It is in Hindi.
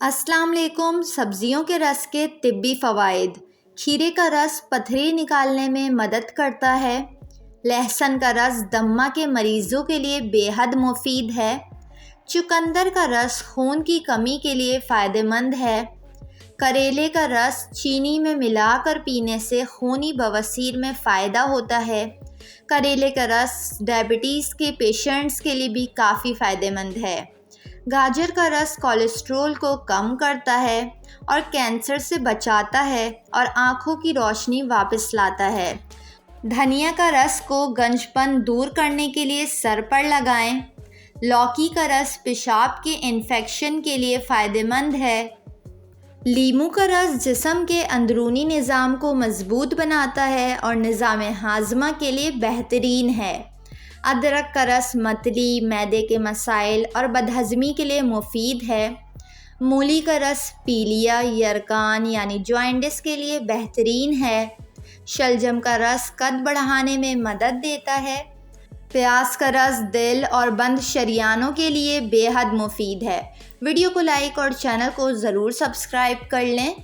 अस्सलाम वालेकुम। सब्जियों के रस के तिब्बी फ़वाइद। खीरे का रस पथरी निकालने में मदद करता है। लहसुन का रस दम्मा के मरीज़ों के लिए बेहद मुफीद है। चुकंदर का रस खून की कमी के लिए फ़ायदेमंद है। करेले का रस चीनी में मिलाकर पीने से खूनी बवासीर में फ़ायदा होता है। करेले का रस डायबिटीज़ के पेशेंट्स के लिए भी काफ़ी फ़ायदेमंद है। गाजर का रस कोलेस्ट्रॉल को कम करता है और कैंसर से बचाता है और आँखों की रोशनी वापस लाता है। धनिया का रस को गंजपन दूर करने के लिए सर पर लगाएं। लौकी का रस पेशाब के इन्फेक्शन के लिए फ़ायदेमंद है। लीमू का रस जिस्म के अंदरूनी निज़ाम को मजबूत बनाता है और निज़ाम हाजमा के लिए बेहतरीन है। अदरक का रस मतली, मैदे के मसाइल और बदहज़मी के लिए मुफीद है। मूली का रस पीलिया, यरकान यानी जॉइंटिस के लिए बेहतरीन है। शलजम का रस कद बढ़ाने में मदद देता है। प्याज का रस दिल और बंद शरियानों के लिए बेहद मुफीद है। वीडियो को लाइक और चैनल को ज़रूर सब्सक्राइब कर लें।